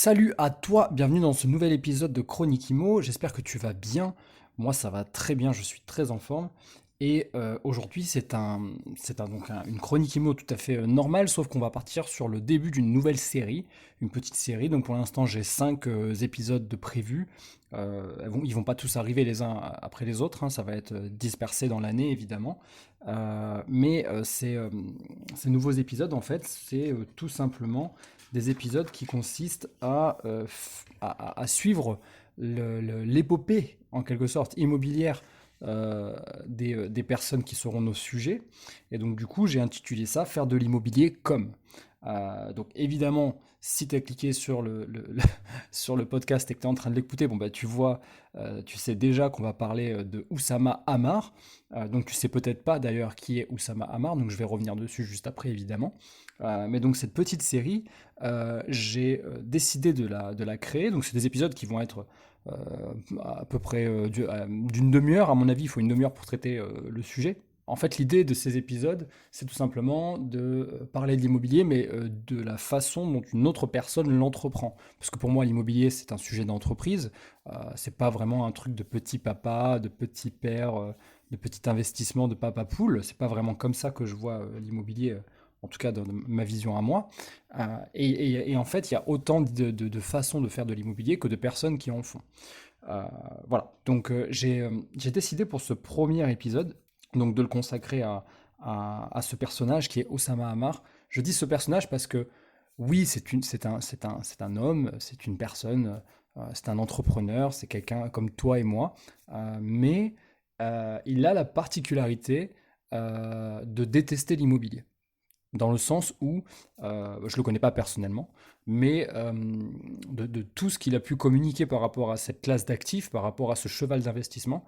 Salut à toi, bienvenue dans ce nouvel épisode de Chronique Imo. J'espère que tu vas bien. Moi, ça va très bien, je suis très en forme. Et aujourd'hui, une chronique Imo tout à fait normale, sauf qu'on va partir sur le début d'une nouvelle série, une petite série. Donc pour l'instant, j'ai 5 épisodes de prévus. Ils vont pas tous arriver les uns après les autres, hein, ça va être dispersé dans l'année évidemment. Ces nouveaux épisodes, en fait, c'est tout simplement des épisodes qui consistent à suivre l'épopée, en quelque sorte, immobilière des personnes qui seront nos sujets. Et donc, du coup, j'ai intitulé ça Faire de l'immobilier comme. Donc, évidemment, si tu as cliqué sur sur le podcast et que tu es en train de l'écouter, bon, bah, tu vois, tu sais déjà qu'on va parler de Oussama Hamar. Donc, tu sais peut-être pas d'ailleurs qui est Oussama Hamar, donc je vais revenir dessus juste après, évidemment. Mais donc, cette petite série, j'ai décidé de la créer. Donc, c'est des épisodes qui vont être euh, à peu près d'une demi-heure. À mon avis, il faut une demi-heure pour traiter le sujet. En fait, l'idée de ces épisodes, c'est tout simplement de parler de l'immobilier, mais de la façon dont une autre personne l'entreprend. Parce que pour moi, l'immobilier, c'est un sujet d'entreprise. C'est pas vraiment un truc de petit papa, de petit père, de petit investissement de papa poule. C'est pas vraiment comme ça que je vois l'immobilier, en tout cas dans ma vision à moi. Et en fait, il y a autant de façons de faire de l'immobilier que de personnes qui en font. Euh, voilà, donc j'ai décidé pour ce premier épisode donc de le consacrer à ce personnage qui est Osama Hamar. Je dis ce personnage parce que oui, c'est un homme, c'est une personne, c'est un entrepreneur, c'est quelqu'un comme toi et moi, mais il a la particularité de détester l'immobilier dans le sens où, je le connais pas personnellement, mais de tout ce qu'il a pu communiquer par rapport à cette classe d'actifs, par rapport à ce cheval d'investissement,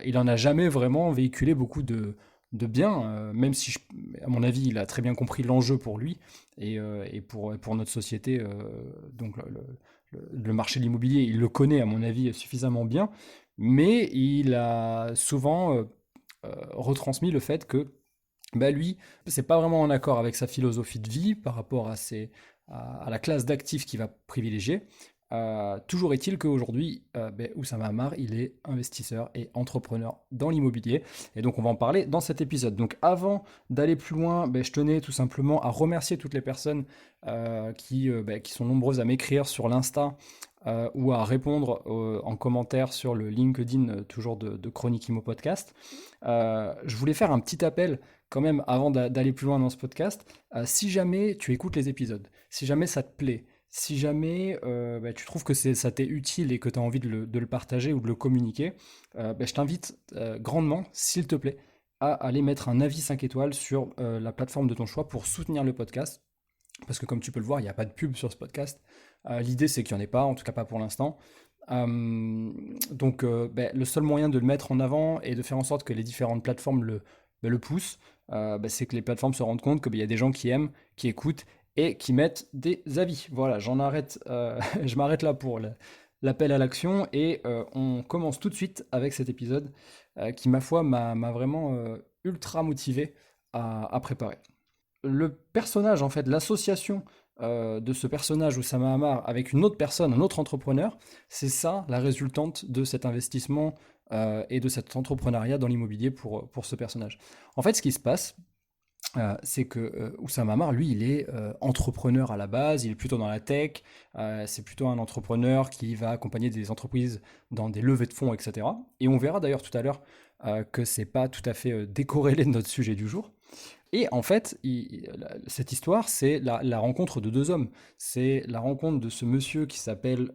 il en a jamais vraiment véhiculé beaucoup de bien, même si, à mon avis, il a très bien compris l'enjeu pour lui et pour notre société. Donc le marché de l'immobilier, il le connaît, à mon avis, suffisamment bien, mais il a souvent retransmis le fait que bah lui, c'est pas vraiment en accord avec sa philosophie de vie par rapport à la classe d'actifs qu'il va privilégier. Toujours est-il qu'aujourd'hui, Oussama Hamar, il est investisseur et entrepreneur dans l'immobilier. Et donc, on va en parler dans cet épisode. Donc, avant d'aller plus loin, je tenais tout simplement à remercier toutes les personnes qui sont nombreuses à m'écrire sur l'Insta ou à répondre en commentaire sur le LinkedIn, toujours de Chronique Imo Podcast. Je voulais faire un petit appel quand même avant d'aller plus loin dans ce podcast. Si jamais tu écoutes les épisodes, si jamais ça te plaît, si jamais tu trouves que ça t'est utile et que tu as envie de le partager ou de le communiquer, je t'invite grandement, s'il te plaît, à aller mettre un avis 5 étoiles sur la plateforme de ton choix pour soutenir le podcast. Parce que comme tu peux le voir, il n'y a pas de pub sur ce podcast. L'idée, c'est qu'il n'y en ait pas, en tout cas pas pour l'instant. Le seul moyen de le mettre en avant et de faire en sorte que les différentes plateformes le poussent, c'est que les plateformes se rendent compte qu'il y a des gens qui aiment, qui écoutent et qui mettent des avis. Voilà, j'en arrête, je m'arrête là pour l'appel à l'action et on commence tout de suite avec cet épisode qui, ma foi, m'a vraiment ultra motivé à préparer. Le personnage, en fait, l'association de ce personnage Oussama Hamar avec une autre personne, un autre entrepreneur, c'est ça la résultante de cet investissement et de cet entrepreneuriat dans l'immobilier pour ce personnage. En fait, ce qui se passe, c'est que Oussama Hamar, lui, il est entrepreneur à la base, il est plutôt dans la tech, c'est plutôt un entrepreneur qui va accompagner des entreprises dans des levées de fonds, etc. Et on verra d'ailleurs tout à l'heure que c'est pas tout à fait décorrélé de notre sujet du jour. Et en fait, cette histoire, c'est la rencontre de deux hommes. C'est la rencontre de ce monsieur qui s'appelle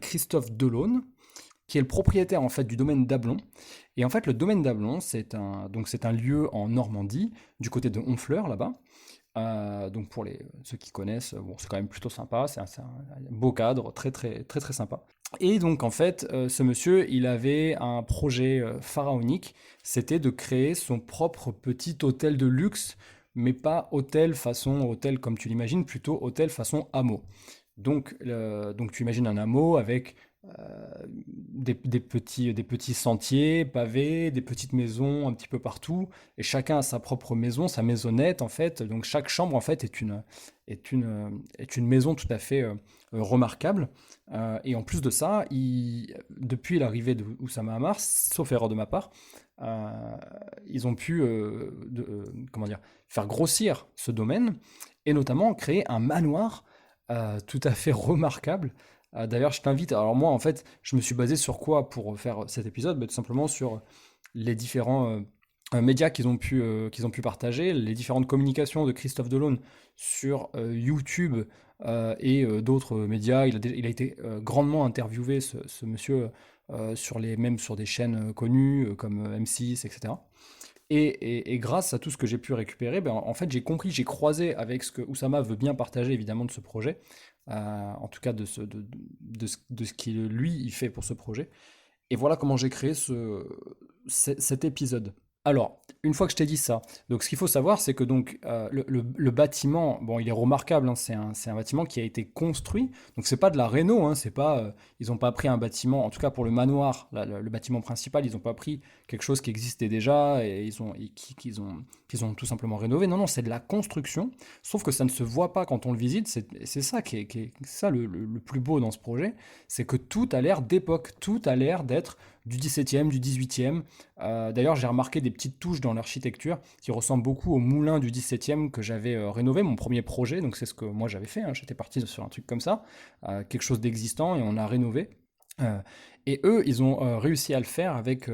Christophe Delaune, qui est le propriétaire en fait du domaine d'Ablon. Et en fait, le domaine d'Ablon, c'est un lieu en Normandie, du côté de Honfleur là-bas. Donc pour ceux qui connaissent, bon, c'est quand même plutôt sympa, c'est un beau cadre, très très très très sympa. Et donc en fait, ce monsieur, il avait un projet pharaonique, c'était de créer son propre petit hôtel de luxe, mais pas hôtel façon hôtel comme tu l'imagines, plutôt hôtel façon hameau. Donc tu imagines un hameau avec des petits sentiers pavés, des petites maisons un petit peu partout, et chacun a sa propre maison, sa maisonnette en fait. Donc chaque chambre en fait est une maison tout à fait remarquable. Et en plus de ça, depuis l'arrivée de Oussama Hamar, sauf erreur de ma part, euh, ils ont pu comment dire, faire grossir ce domaine et notamment créer un manoir tout à fait remarquable. D'ailleurs, je t'invite. Alors moi, en fait, je me suis basé sur quoi pour faire cet épisode? Bah, tout simplement sur les différents médias qu'ils ont pu partager, les différentes communications de Christophe Delaune sur YouTube d'autres médias. Il a été grandement interviewé, ce monsieur, même sur des chaînes connues comme M6, etc. Et grâce à tout ce que j'ai pu récupérer, ben, en fait, j'ai compris, j'ai croisé avec ce que Oussama veut bien partager, évidemment, de ce projet, en tout cas de ce qu'il, lui, il fait pour ce projet. Et voilà comment j'ai créé cet épisode. Alors, une fois que je t'ai dit ça, donc ce qu'il faut savoir, c'est que donc le bâtiment, bon, il est remarquable, hein, c'est un bâtiment qui a été construit, donc c'est pas de la réno, hein, c'est pas, ils n'ont pas pris un bâtiment, en tout cas pour le manoir, là, le bâtiment principal, ils n'ont pas pris quelque chose qui existait déjà et qu'ils ont tout simplement rénové. Non, non, c'est de la construction, sauf que ça ne se voit pas quand on le visite. C'est ça c'est ça le plus beau dans ce projet, c'est que tout a l'air d'époque, tout a l'air d'être du 17e, du 18e. D'ailleurs, j'ai remarqué des petites touches dans l'architecture qui ressemblent beaucoup au moulin du 17e que j'avais rénové, mon premier projet. Donc, c'est ce que moi j'avais fait, hein. J'étais parti sur un truc comme ça, quelque chose d'existant, et on a rénové. Euh, et eux, ils ont réussi à le faire avec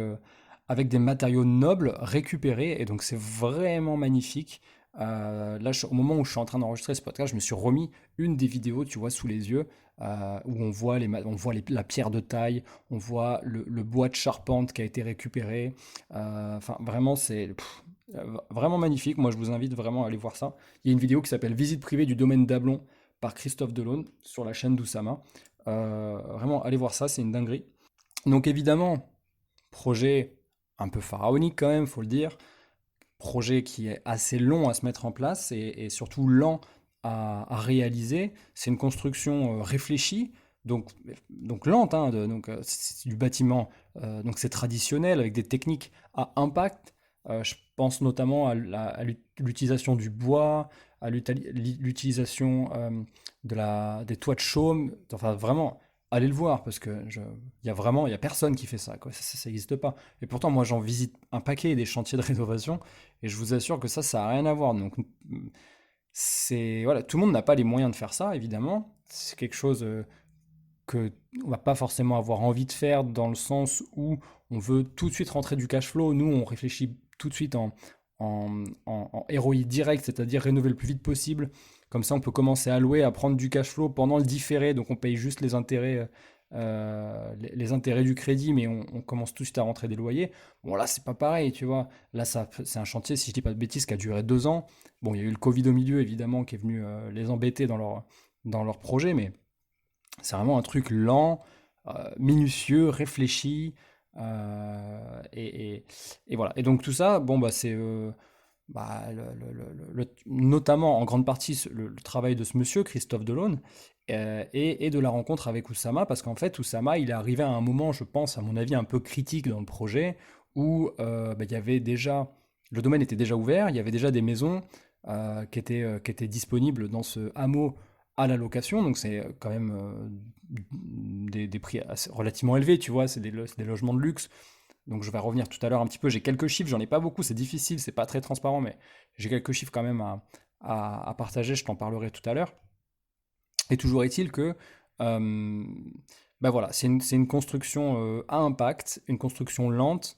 des matériaux nobles récupérés. Et donc, c'est vraiment magnifique. Là, au moment où je suis en train d'enregistrer ce podcast, je me suis remis une des vidéos, tu vois, sous les yeux, où on voit la pierre de taille, on voit le bois de charpente qui a été récupéré. Enfin, vraiment, vraiment magnifique. Moi, je vous invite vraiment à aller voir ça. Il y a une vidéo qui s'appelle Visite privée du domaine d'Ablon par Christophe Delaune sur la chaîne d'Oussama. Vraiment, allez voir ça, c'est une dinguerie. Donc, évidemment, projet un peu pharaonique quand même, faut le dire. Projet qui est assez long à se mettre en place et surtout lent à réaliser. C'est une construction réfléchie, donc lente, hein, c'est du bâtiment, donc c'est traditionnel avec des techniques à impact. Je pense notamment à l'utilisation du bois, à l'utilisation des toits de chaume. Enfin, vraiment, allez le voir parce que il y a personne qui fait ça, quoi. Ça n'existe pas. Et pourtant, moi, j'en visite un paquet des chantiers de rénovation et je vous assure que ça n'a rien à voir. Donc, voilà, tout le monde n'a pas les moyens de faire ça, évidemment. C'est quelque chose que on va pas forcément avoir envie de faire dans le sens où on veut tout de suite rentrer du cash flow. Nous, on réfléchit tout de suite en ROI direct, c'est-à-dire rénover le plus vite possible. Comme ça, on peut commencer à louer, à prendre du cash flow pendant le différé, donc on paye juste les intérêts du crédit, mais on commence tout de suite à rentrer des loyers. Bon, là, c'est pas pareil, tu vois. Là, c'est un chantier, si je dis pas de bêtises, qui a duré 2 ans. Bon, il y a eu le Covid au milieu, évidemment, qui est venu les embêter dans leur projet, mais c'est vraiment un truc lent, minutieux, réfléchi, et voilà. Et donc tout ça, bon, bah, c'est bah, notamment en grande partie le travail de ce monsieur, Christophe Delaune, et de la rencontre avec Oussama, parce qu'en fait, Oussama, il est arrivé à un moment, je pense, à mon avis, un peu critique dans le projet, où bah, il y avait déjà, le domaine était déjà ouvert, il y avait déjà des maisons qui étaient disponibles dans ce hameau à la location, donc c'est quand même des prix relativement élevés, tu vois, c'est des logements de luxe. Donc je vais revenir tout à l'heure un petit peu, j'ai quelques chiffres, j'en ai pas beaucoup, c'est difficile, c'est pas très transparent, mais j'ai quelques chiffres quand même à partager, je t'en parlerai tout à l'heure. Et toujours est-il que, bah voilà, c'est une construction à impact, une construction lente,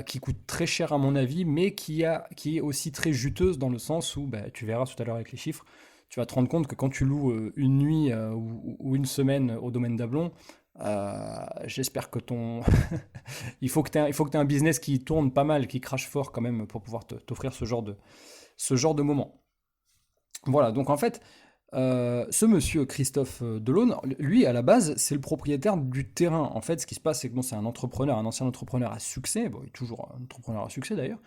qui coûte très cher à mon avis, mais qui est aussi très juteuse dans le sens où, bah, tu verras tout à l'heure avec les chiffres, tu vas te rendre compte que quand tu loues une nuit ou une semaine au domaine d'Ablon, j'espère que il faut que tu un business qui tourne pas mal, qui crache fort quand même pour pouvoir t'offrir ce genre de moment. Voilà, donc en fait, ce monsieur Christophe Delaune, lui, à la base, c'est le propriétaire du terrain. En fait, ce qui se passe, c'est que bon, c'est un entrepreneur, un ancien entrepreneur à succès, bon, il est toujours un entrepreneur à succès d'ailleurs,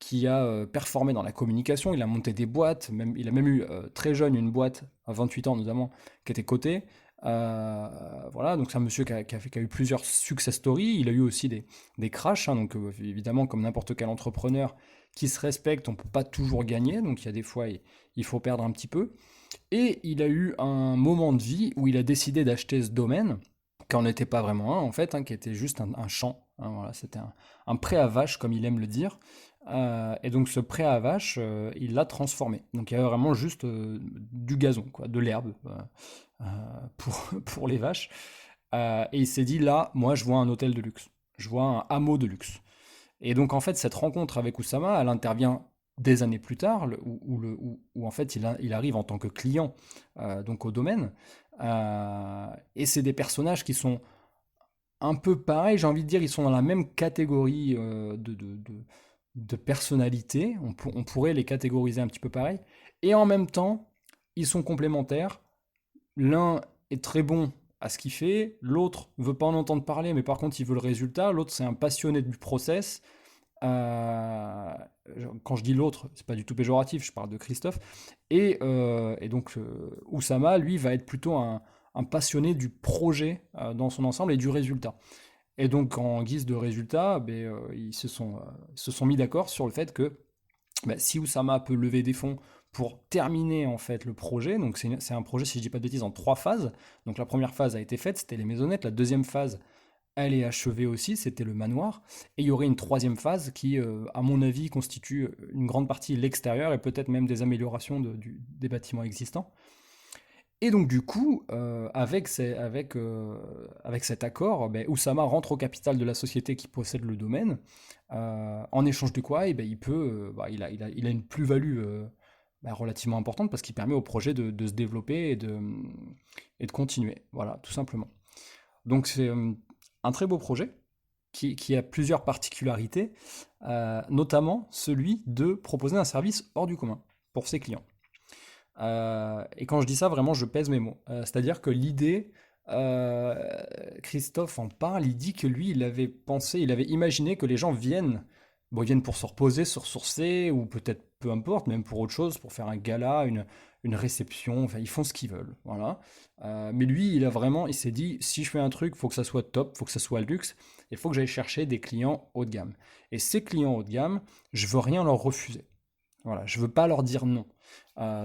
qui a performé dans la communication, il a monté des boîtes, il a même eu très jeune une boîte, à 28 ans notamment, qui était cotée. Voilà, donc c'est un monsieur qui a eu plusieurs success stories. Il a eu aussi des crashs, hein, donc évidemment, comme n'importe quel entrepreneur qui se respecte, on ne peut pas toujours gagner, donc il y a des fois, il faut perdre un petit peu. Et il a eu un moment de vie où il a décidé d'acheter ce domaine, qui n'en était pas vraiment un en fait, hein, qui était juste un champ, hein, voilà, c'était un pré à vache, comme il aime le dire. Et donc ce pré à vache, il l'a transformé. Donc il y avait vraiment juste du gazon, quoi, de l'herbe euh, pour, pour les vaches. Et il s'est dit, là, moi je vois un hôtel de luxe, je vois un hameau de luxe. Et donc en fait, cette rencontre avec Oussama, elle intervient des années plus tard, où en fait il arrive en tant que client donc au domaine. Et c'est des personnages qui sont un peu pareils, j'ai envie de dire, ils sont dans la même catégorie de personnalité, on pourrait les catégoriser un petit peu pareil, et en même temps, ils sont complémentaires. L'un est très bon à ce qu'il fait, l'autre veut pas en entendre parler, mais par contre il veut le résultat, l'autre c'est un passionné du process. Euh, Quand je dis l'autre, c'est pas du tout péjoratif, je parle de Christophe. Et donc, Oussama, lui, va être plutôt un passionné du projet dans son ensemble et du résultat. Et donc, en guise de résultat, ben, ils se sont mis d'accord sur le fait que ben, si Oussama peut lever des fonds pour terminer en fait le projet, donc c'est un projet, si je dis pas de bêtises, en 3 phases. Donc la première phase a été faite, c'était les maisonnettes. La deuxième phase, elle est achevée aussi, c'était le manoir. Et il y aurait une troisième phase qui, à mon avis, constitue une grande partie l'extérieur et peut-être même des améliorations des bâtiments existants. Et donc du coup, avec cet accord, ben, Oussama rentre au capital de la société qui possède le domaine, en échange de quoi eh ben, il a une plus-value relativement importante parce qu'il permet au projet de se développer et de continuer. Voilà, tout simplement. Donc c'est un très beau projet qui a plusieurs particularités, notamment celui de proposer un service hors du commun pour ses clients. Et quand je dis ça, vraiment, je pèse mes mots. C'est-à-dire que l'idée, euh, Christophe en parle, il dit que lui, il avait pensé, il avait imaginé que les gens viennent, bon, ils viennent pour se reposer, se ressourcer, ou peut-être peu importe, même pour autre chose, pour faire un gala, une réception, enfin, ils font ce qu'ils veulent, voilà. Mais lui, il s'est dit, si je fais un truc, faut que ça soit top, faut que ça soit luxe, il faut que j'aille chercher des clients haut de gamme. Et ces clients haut de gamme, je veux rien leur refuser. Voilà, je veux pas leur dire non.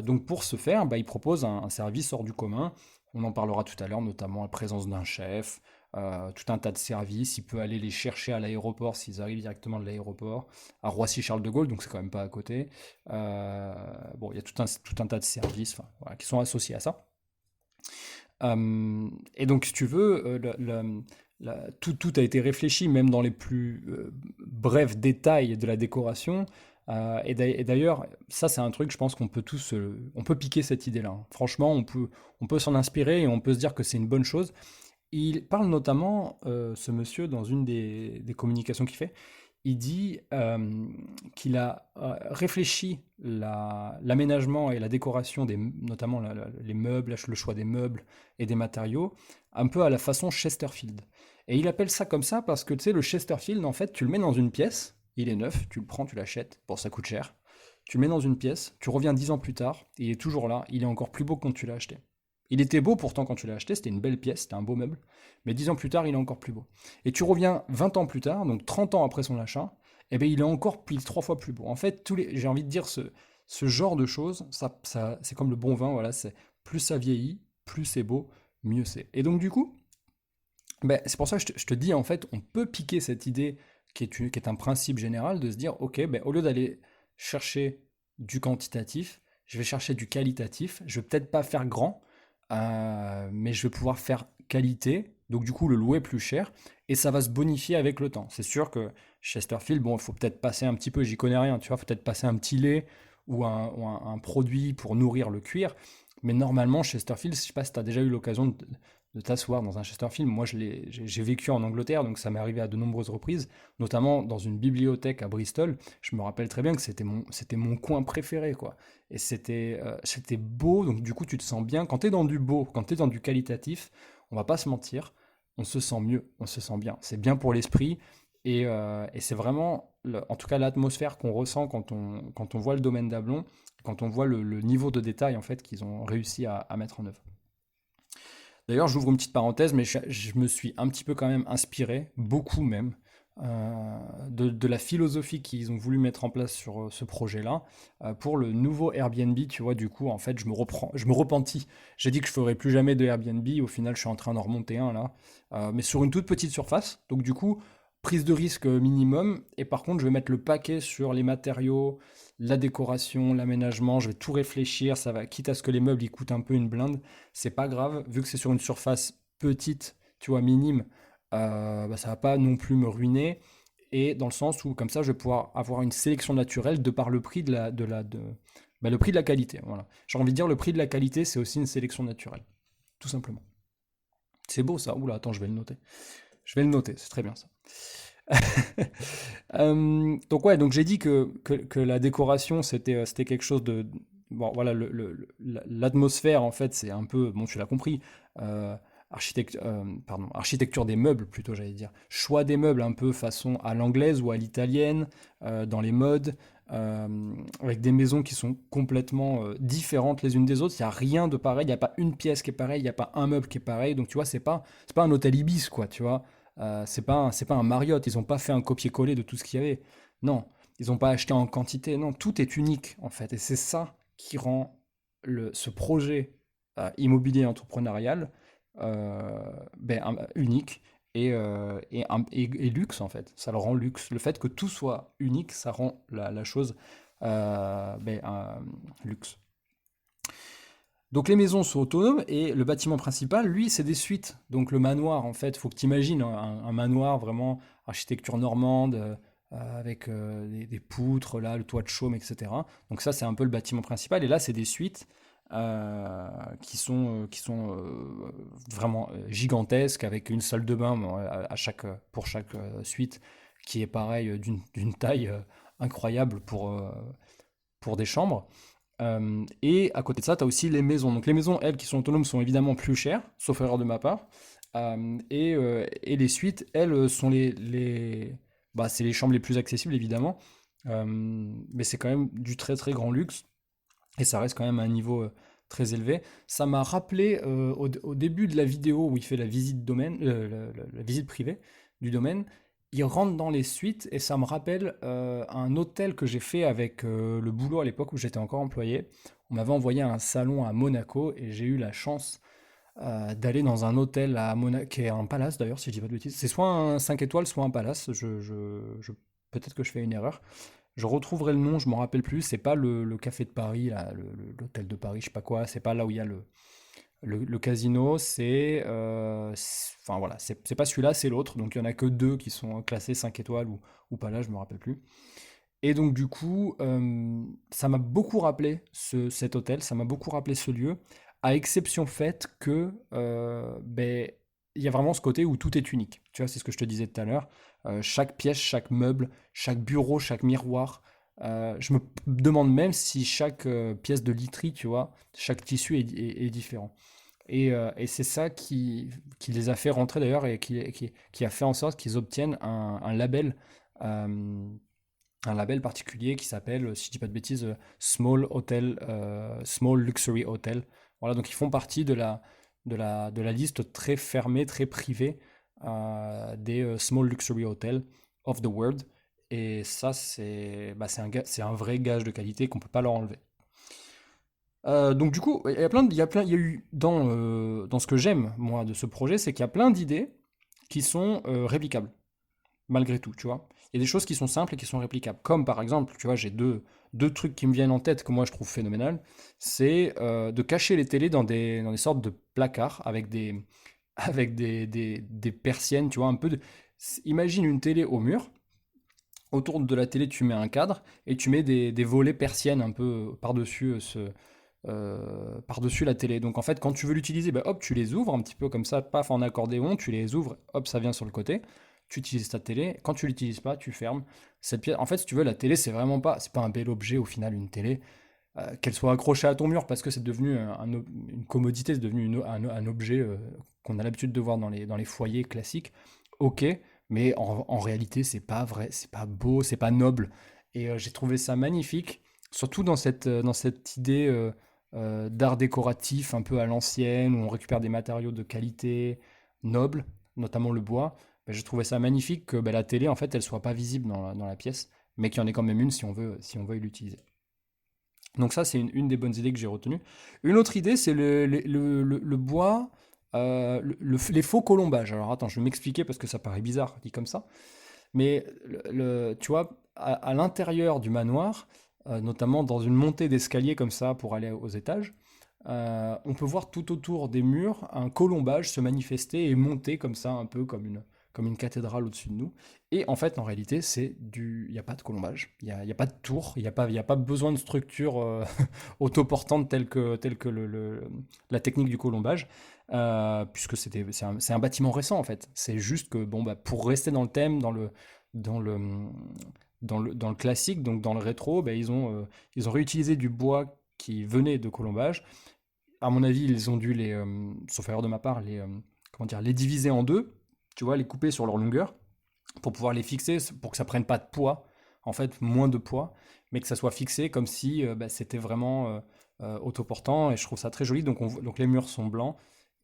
Donc pour ce faire, bah, il propose un service hors du commun. On en parlera tout à l'heure, notamment la présence d'un chef, tout un tas de services. Il peut aller les chercher à l'aéroport s'ils arrivent directement de l'aéroport, à Roissy-Charles de Gaulle, donc c'est quand même pas à côté. Bon, il y a tout un tas de services enfin, voilà, qui sont associés à ça. Et donc, si tu veux, tout a été réfléchi, même dans les plus brefs détails de la décoration. Et d'ailleurs, ça, c'est un truc, je pense qu'on peut tous, on peut piquer cette idée-là, hein. Franchement, on peut s'en inspirer et on peut se dire que c'est une bonne chose. Il parle notamment, ce monsieur, dans une des communications qu'il fait, il dit qu'il a réfléchi l'aménagement et la décoration, notamment les meubles, le choix des meubles et des matériaux, un peu à la façon Chesterfield. Et il appelle ça comme ça parce que tu sais, le Chesterfield, en fait, tu le mets dans une pièce, il est neuf, tu le prends, tu l'achètes, bon, ça coûte cher. Tu le mets dans une pièce, tu reviens 10 ans plus tard, il est toujours là, il est encore plus beau que quand tu l'as acheté. Il était beau pourtant quand tu l'as acheté, c'était une belle pièce, c'était un beau meuble, mais 10 ans plus tard, il est encore plus beau. Et tu reviens 20 ans plus tard, donc 30 ans après son achat, eh bien, il est encore pile 3 fois plus beau. En fait, j'ai envie de dire, ce genre de choses, c'est comme le bon vin, voilà, c'est plus ça vieillit, plus c'est beau, mieux c'est. Et donc, du coup, ben, c'est pour ça que je te dis, en fait, on peut piquer cette idée qui est un principe général de se dire, ok, ben, au lieu d'aller chercher du quantitatif, je vais chercher du qualitatif. Je vais peut-être pas faire grand, mais je vais pouvoir faire qualité. Donc du coup, le louer plus cher et ça va se bonifier avec le temps. C'est sûr que Chesterfield, bon, il faut peut-être passer un petit peu, j'y connais rien, tu vois, faut peut-être passer un petit lait ou un produit pour nourrir le cuir. Mais normalement, Chesterfield, je sais pas si tu as déjà eu l'occasion de t'asseoir dans un Chesterfield. Moi, j'ai vécu en Angleterre, donc ça m'est arrivé à de nombreuses reprises, notamment dans une bibliothèque à Bristol. Je me rappelle très bien que c'était mon coin préféré, quoi. Et c'était beau, donc du coup, tu te sens bien. Quand tu es dans du beau, quand tu es dans du qualitatif, on va pas se mentir, on se sent mieux, on se sent bien. C'est bien pour l'esprit. Et c'est vraiment, en tout cas, l'atmosphère qu'on ressent quand on voit le domaine d'Ablon, quand on voit le niveau de détail en fait qu'ils ont réussi à mettre en œuvre. D'ailleurs, j'ouvre une petite parenthèse, mais je me suis un petit peu quand même inspiré, beaucoup même, de la philosophie qu'ils ont voulu mettre en place sur ce projet-là, pour le nouveau Airbnb. Tu vois, du coup, en fait, je me repentis. J'ai dit que je ferais plus jamais de Airbnb. Au final, je suis en train d'en remonter un là, mais sur une toute petite surface. Donc, du coup, prise de risque minimum. Et par contre, je vais mettre le paquet sur les matériaux, la décoration, l'aménagement. Je vais tout réfléchir. Ça va, quitte à ce que les meubles ils coûtent un peu une blinde, c'est pas grave, vu que c'est sur une surface petite, tu vois, minime, bah, ça va pas non plus me ruiner. Et dans le sens où, comme ça, je vais pouvoir avoir une sélection naturelle de par le prix bah, le prix de la qualité. Voilà. J'ai envie de dire, le prix de la qualité, c'est aussi une sélection naturelle, tout simplement. C'est beau ça. Oula, attends, je vais le noter. Je vais le noter, c'est très bien ça. Donc ouais, donc j'ai dit que la décoration c'était quelque chose de bon voilà l'atmosphère en fait c'est un peu bon tu l'as compris architecture des meubles plutôt j'allais dire choix des meubles un peu façon à l'anglaise ou à l'italienne dans les modes avec des maisons qui sont complètement différentes les unes des autres il y a rien de pareil il y a pas une pièce qui est pareille il y a pas un meuble qui est pareil donc tu vois c'est pas un hôtel Ibis quoi tu vois c'est pas un Marriott, ils n'ont pas fait un copier-coller de tout ce qu'il y avait. Non, ils n'ont pas acheté en quantité. Non, tout est unique en fait. Et c'est ça qui rend ce projet immobilier entrepreneurial unique et luxe en fait. Ça le rend luxe. Le fait que tout soit unique, ça rend la chose luxe. Donc les maisons sont autonomes et le bâtiment principal, lui, c'est des suites. Donc le manoir, en fait, faut que tu imagines un manoir vraiment architecture normande, avec des poutres, là, le toit de chaume, etc. Donc ça, c'est un peu le bâtiment principal. Et là, c'est des suites qui sont vraiment gigantesques, avec une salle de bain bon, pour chaque suite, qui est pareil d'une taille incroyable pour des chambres. Et à côté de ça, tu as aussi les maisons. Donc les maisons, elles, qui sont autonomes, sont évidemment plus chères, sauf erreur de ma part. Et les suites, elles, sont bah, c'est les chambres les plus accessibles, évidemment. Mais c'est quand même du très très grand luxe. Et ça reste quand même à un niveau très élevé. Ça m'a rappelé au début de la vidéo où il fait la visite domaine, la visite privée du domaine, il rentre dans les suites et ça me rappelle un hôtel que j'ai fait avec le boulot à l'époque où j'étais encore employé. On m'avait envoyé à un salon à Monaco et j'ai eu la chance d'aller dans un hôtel à Monaco, qui est un palace d'ailleurs, si je dis pas de bêtises. C'est soit un 5 étoiles, soit un palace. Peut-être que je fais une erreur. Je retrouverai le nom, je m'en rappelle plus. C'est pas le café de Paris, là, l'hôtel de Paris, je sais pas quoi. C'est pas là où il y a le casino. Enfin voilà, c'est pas celui-là, c'est l'autre. Donc il y en a que deux qui sont classés 5 étoiles ou pas là, je me rappelle plus. Et donc du coup, ça m'a beaucoup rappelé cet hôtel, ça m'a beaucoup rappelé ce lieu, à exception faite que il y a vraiment ce côté où tout est unique. Tu vois, c'est ce que je te disais tout à l'heure. Chaque pièce, chaque meuble, chaque bureau, chaque miroir. Je me demande même si chaque pièce de literie, tu vois, chaque tissu est différent. Et c'est ça qui les a fait rentrer d'ailleurs et qui a fait en sorte qu'ils obtiennent euh, un label particulier qui s'appelle, si je dis pas de bêtises, Small Luxury Hotel. Voilà, donc ils font partie de la liste très fermée, très privée des Small Luxury Hotels of the World. Et ça, c'est un vrai gage de qualité qu'on peut pas leur enlever. Donc du coup, il y a eu dans ce que j'aime moi de ce projet, c'est qu'il y a plein d'idées qui sont réplicables malgré tout, tu vois. Il y a des choses qui sont simples et qui sont réplicables. Comme par exemple, tu vois, j'ai deux trucs qui me viennent en tête que moi je trouve phénoménal. C'est de cacher les télés dans des sortes de placards avec des persiennes, tu vois, un peu de... Imagine une télé au mur. Autour de la télé, tu mets un cadre et tu mets des volets persiennes un peu par-dessus par-dessus la télé. Donc en fait, quand tu veux l'utiliser, bah, hop, tu les ouvres un petit peu comme ça, paf, en accordéon, tu les ouvres, hop, ça vient sur le côté. Tu utilises ta télé. Quand tu l'utilises pas, tu fermes cette pièce. En fait, si tu veux, la télé, c'est pas un bel objet au final, une télé. Qu'elle soit accrochée à ton mur parce que c'est devenu une commodité, c'est devenu un objet qu'on a l'habitude de voir dans les foyers classiques. Ok, mais en réalité, c'est pas vrai, c'est pas beau, c'est pas noble. Et j'ai trouvé ça magnifique, surtout dans cette idée. d'art décoratif un peu à l'ancienne, où on récupère des matériaux de qualité, nobles, notamment le bois. Ben, je trouvais ça magnifique que ben, la télé, en fait, elle soit pas visible dans la pièce, mais qu'il y en ait quand même une si on veut l'utiliser. Donc ça, c'est une des bonnes idées que j'ai retenues. Une autre idée, c'est le bois, les faux colombages. Alors attends, je vais m'expliquer parce que ça paraît bizarre dit comme ça. Mais tu vois, à l'intérieur du manoir, notamment dans une montée d'escalier comme ça pour aller aux étages, on peut voir tout autour des murs un colombage se manifester et monter comme ça, un peu comme une cathédrale au-dessus de nous. Et en fait, en réalité, il n'y a pas de colombage, il y a pas de tour, il y a pas besoin de structure autoportante telle que la technique du colombage, puisque c'est un bâtiment récent en fait. C'est juste que bon, bah, pour rester dans le thème, dans le, dans le classique, donc dans le rétro, bah, ils ont réutilisé du bois qui venait de colombage. À mon avis, ils ont dû sauf erreur de ma part, comment dire, les diviser en deux, tu vois, les couper sur leur longueur, pour pouvoir les fixer, pour que ça prenne pas de poids, en fait, moins de poids, mais que ça soit fixé comme si bah, c'était vraiment autoportant, et je trouve ça très joli. Donc les murs sont blancs,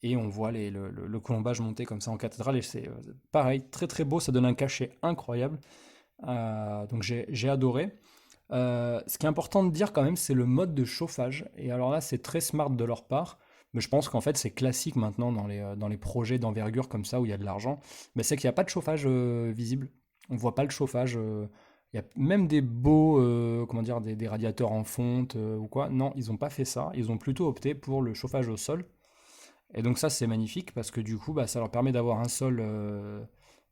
et on voit le colombage monter comme ça en cathédrale, et c'est pareil, très très beau, ça donne un cachet incroyable. Donc j'ai adoré. Ce qui est important de dire quand même, c'est le mode de chauffage. Et alors là, c'est très smart de leur part. Mais je pense qu'en fait, c'est classique maintenant dans les projets d'envergure comme ça où il y a de l'argent. Mais c'est qu'il n'y a pas de chauffage visible. On ne voit pas le chauffage. Il y a même des beaux, comment dire, des radiateurs en fonte ou quoi. Non, ils n'ont pas fait ça. Ils ont plutôt opté pour le chauffage au sol. Et donc ça, c'est magnifique parce que du coup, bah, ça leur permet d'avoir un sol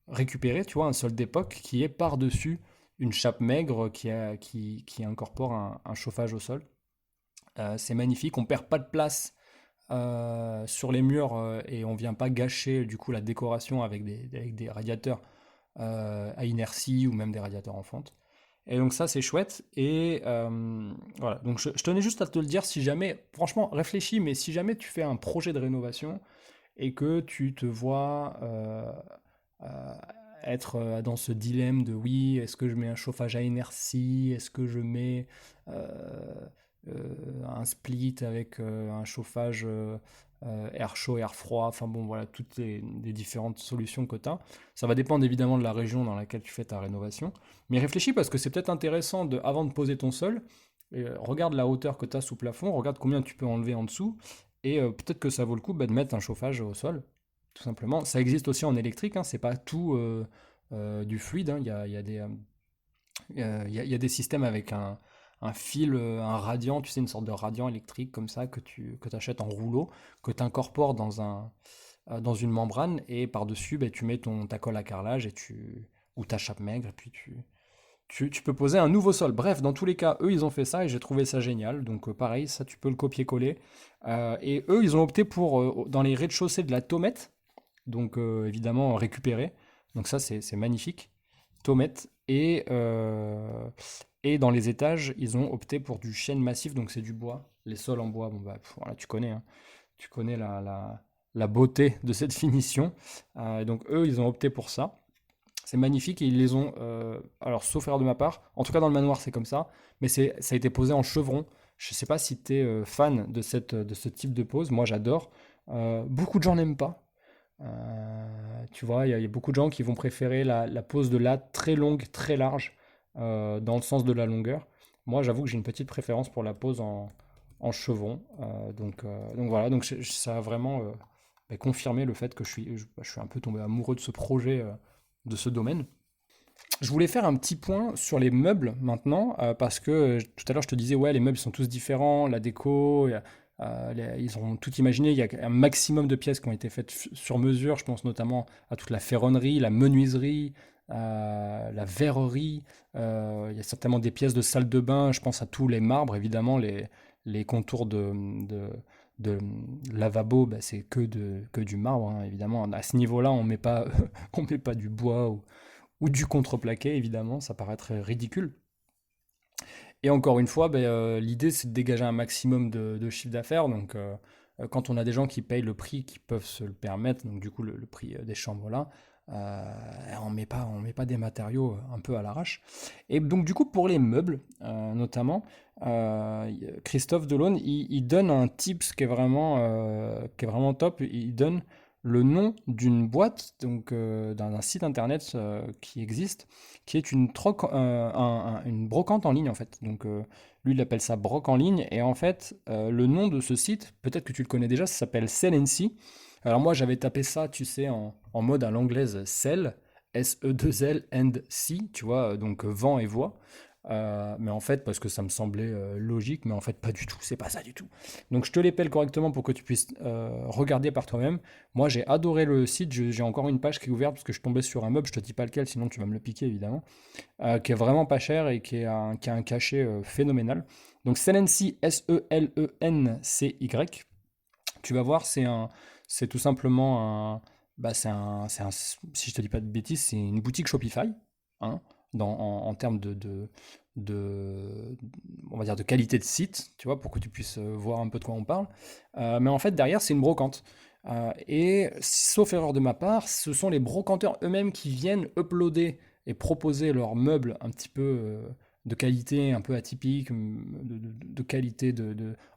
récupéré, tu vois, un sol d'époque qui est par-dessus une chape maigre qui incorpore un chauffage au sol. C'est magnifique, on perd pas de place sur les murs et on vient pas gâcher du coup la décoration avec des radiateurs à inertie ou même des radiateurs en fonte. Et donc ça c'est chouette et voilà. Donc je tenais juste à te le dire si jamais, franchement réfléchis, mais si jamais tu fais un projet de rénovation et que tu te vois euh, être dans ce dilemme de oui, est-ce que je mets un chauffage à inertie, est-ce que je mets un split avec un chauffage air chaud, air froid, enfin bon voilà, toutes les différentes solutions que tu as. Ça va dépendre évidemment de la région dans laquelle tu fais ta rénovation, mais réfléchis parce que c'est peut-être intéressant avant de poser ton sol, regarde la hauteur que tu as sous plafond, regarde combien tu peux enlever en dessous, et peut-être que ça vaut le coup bah, de mettre un chauffage au sol, tout simplement. Ça existe aussi en électrique, hein, c'est pas tout du fluide, hein. Il y a des systèmes avec un fil, un radiant, tu sais, une sorte de radiant électrique comme ça que tu achètes en rouleau, que tu incorpores dans une membrane et par-dessus, ben, tu mets ta colle à carrelage ou ta chape maigre et puis tu peux poser un nouveau sol. Bref, dans tous les cas, eux, ils ont fait ça et j'ai trouvé ça génial. Donc pareil, ça, tu peux le copier-coller. Et eux, ils ont opté pour, dans les rez-de-chaussée de la Tomette, donc évidemment récupérer. Donc ça, c'est magnifique. Tomette. Et dans les étages, ils ont opté pour du chêne massif, donc c'est du bois. Les sols en bois, bon bah voilà, tu connais, hein. Tu connais la beauté de cette finition. Donc eux, ils ont opté pour ça. C'est magnifique et ils les ont, alors sauf erreur de ma part, en tout cas dans le manoir c'est comme ça, mais ça a été posé en chevron. Je sais pas si tu es fan de ce type de pose, moi j'adore. Beaucoup de gens n'aiment pas. Tu vois, il y a beaucoup de gens qui vont préférer la pose de latte très longue, très large, dans le sens de la longueur. Moi, j'avoue que j'ai une petite préférence pour la pose en chevron. Donc voilà, donc ça a vraiment bah, confirmé le fait que je suis un peu tombé amoureux de ce projet, de ce domaine. Je voulais faire un petit point sur les meubles maintenant, parce que tout à l'heure je te disais, ouais, les meubles sont tous différents, la déco, ils ont tout imaginé, il y a un maximum de pièces qui ont été faites sur mesure, je pense notamment à toute la ferronnerie, la menuiserie, la verrerie, il y a certainement des pièces de salle de bain, je pense à tous les marbres, évidemment, les contours de lavabo, bah, c'est que du marbre, hein, évidemment. À ce niveau-là, on met pas, on met pas du bois ou du contreplaqué, évidemment, ça paraîtrait ridicule. Et encore une fois, ben, l'idée c'est de dégager un maximum de chiffre d'affaires. Donc, quand on a des gens qui payent le prix, qui peuvent se le permettre, donc du coup le prix des chambres là, On met pas des matériaux un peu à l'arrache. Et donc du coup pour les meubles notamment, Christophe Delaune, il donne un tips qui est vraiment top. Il donne le nom d'une boîte, donc d'un site internet qui existe, qui est une brocante en ligne en fait. Donc lui il appelle ça broc en ligne et en fait le nom de ce site, peut-être que tu le connais déjà, ça s'appelle Sell and See. Alors moi j'avais tapé ça, tu sais, en mode à l'anglaise sell, S-E-2-L and see, tu vois, donc vent et voix. Mais en fait, parce que ça me semblait logique, mais en fait pas du tout, c'est pas ça du tout. Donc je te l'épelle correctement pour que tu puisses regarder par toi-même. Moi j'ai adoré le site, j'ai encore une page qui est ouverte parce que je tombais sur un meuble, je te dis pas lequel, sinon tu vas me le piquer évidemment, qui est vraiment pas cher et qui a un cachet phénoménal. Donc Selency, Selency, tu vas voir, c'est tout simplement si je te dis pas de bêtises, c'est une boutique Shopify, hein, en termes de, on va dire de qualité de site, tu vois, pour que tu puisses voir un peu de quoi on parle. Mais en fait, derrière, c'est une brocante. Et sauf erreur de ma part, ce sont les brocanteurs eux-mêmes qui viennent uploader et proposer leurs meubles un petit peu de qualité un peu atypique, de qualité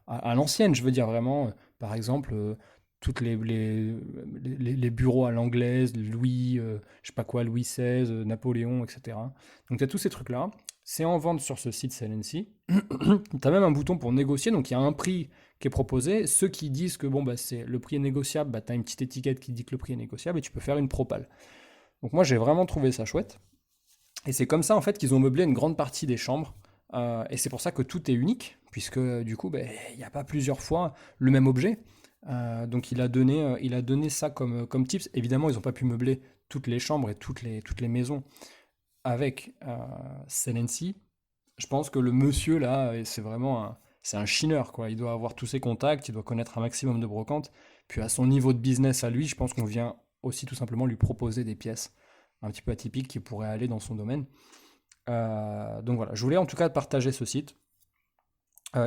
à l'ancienne, je veux dire vraiment. Par exemple, toutes les bureaux à l'anglaise, Louis, je sais pas quoi, Louis XVI, Napoléon, etc. Donc tu as tous ces trucs-là. C'est en vente sur ce site Selency. Tu as même un bouton pour négocier, donc il y a un prix qui est proposé. Ceux qui disent que bon, bah, le prix est négociable, bah, tu as une petite étiquette qui dit que le prix est négociable et tu peux faire une propale. Donc moi j'ai vraiment trouvé ça chouette. Et c'est comme ça en fait qu'ils ont meublé une grande partie des chambres. Et c'est pour ça que tout est unique, puisque du coup, ben, il n'y a pas plusieurs fois le même objet. Donc il a donné ça comme tips. Évidemment, ils n'ont pas pu meubler toutes les chambres et toutes les maisons avec Selency. Je pense que le monsieur là, c'est un chineur quoi. Il doit avoir tous ses contacts, il doit connaître un maximum de brocantes. Puis à son niveau de business à lui, je pense qu'on vient aussi tout simplement lui proposer des pièces un petit peu atypiques qui pourraient aller dans son domaine. Donc voilà, je voulais en tout cas partager ce site.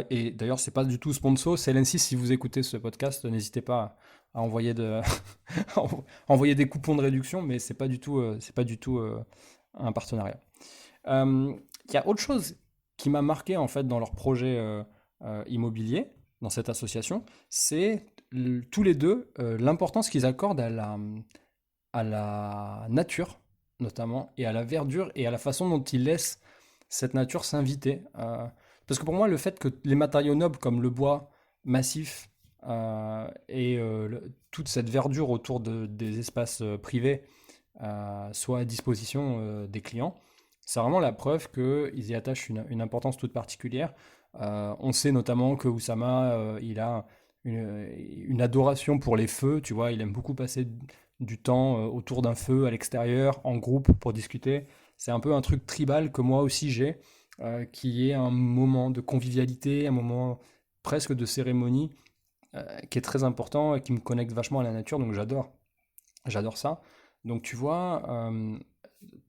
Et d'ailleurs, c'est pas du tout sponsor. C'est LN6, si vous écoutez ce podcast, n'hésitez pas à envoyer des coupons de réduction, mais c'est pas du tout un partenariat. Il y a autre chose qui m'a marqué en fait dans leur projet immobilier, dans cette association, c'est tous les deux l'importance qu'ils accordent à la nature, notamment, et à la verdure, et à la façon dont ils laissent cette nature s'inviter. Parce que pour moi, le fait que les matériaux nobles comme le bois massif et toute cette verdure autour des espaces privés soient à disposition des clients, c'est vraiment la preuve qu'ils y attachent une importance toute particulière. On sait notamment que Oussama, il a une adoration pour les feux, tu vois, il aime beaucoup passer du temps autour d'un feu à l'extérieur, en groupe, pour discuter. C'est un peu un truc tribal que moi aussi j'ai, qui est un moment de convivialité, un moment presque de cérémonie, qui est très important et qui me connecte vachement à la nature, donc j'adore ça. Donc tu vois,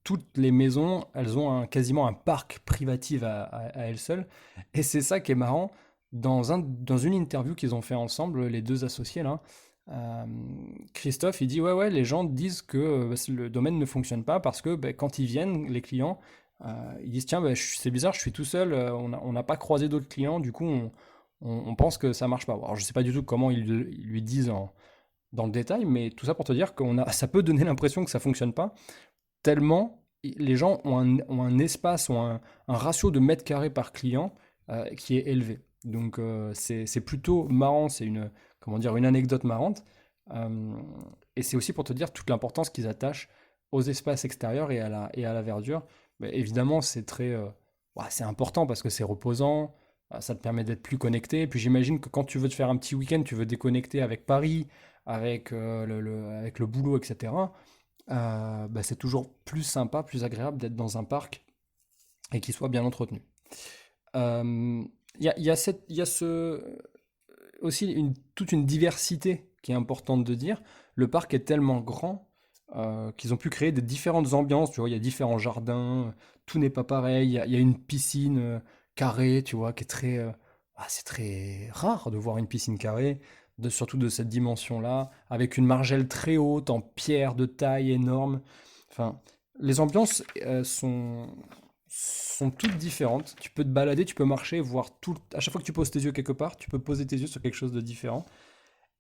toutes les maisons, elles ont quasiment un parc privatif à elles seules. Et c'est ça qui est marrant. Dans une interview qu'ils ont fait ensemble, les deux associés là, euh, Christophe, il dit ouais, ouais, les gens disent que le domaine ne fonctionne pas parce que quand ils viennent, les clients, ils disent tiens, c'est bizarre, je suis tout seul, on n'a pas croisé d'autres clients, du coup, on pense que ça marche pas. Alors, je sais pas du tout comment ils lui disent dans le détail, mais tout ça pour te dire ça peut donner l'impression que ça fonctionne pas tellement les gens ont un espace, ont un ratio de mètres carrés par client qui est élevé. Donc c'est plutôt marrant, c'est comment dire, une anecdote marrante. Euh, et c'est aussi pour te dire toute l'importance qu'ils attachent aux espaces extérieurs et à la verdure. Mais évidemment, c'est important parce que c'est reposant, ça te permet d'être plus connecté. Et puis j'imagine que quand tu veux te faire un petit week-end, tu veux déconnecter avec Paris, avec le boulot, etc. C'est toujours plus sympa, plus agréable d'être dans un parc et qu'il soit bien entretenu. Il y a aussi toute une diversité qui est importante de dire. Le parc est tellement grand qu'ils ont pu créer des différentes ambiances. Tu vois, il y a différents jardins, tout n'est pas pareil. Il y a une piscine carrée, tu vois, qui est c'est très rare de voir une piscine carrée. surtout de cette dimension-là, avec une margelle très haute, en pierre de taille énorme. Enfin, les ambiances sont toutes différentes. Tu peux te balader, tu peux marcher, voir tout. À chaque fois que tu poses tes yeux quelque part, tu peux poser tes yeux sur quelque chose de différent.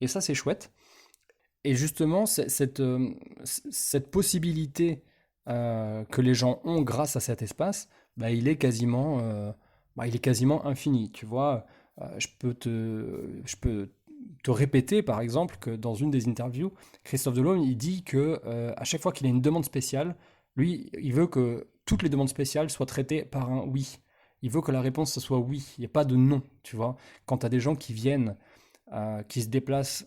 Et ça, c'est chouette. Et justement, cette possibilité que les gens ont grâce à cet espace, bah, il est quasiment infini. Tu vois. Je peux te répéter, par exemple, que dans une des interviews, Christophe Delhomme, il dit que à chaque fois qu'il a une demande spéciale, lui, il veut que toutes les demandes spéciales soient traitées par un oui. Il veut que la réponse ce soit oui. Il n'y a pas de non, tu vois. Quand tu as des gens qui viennent qui se déplace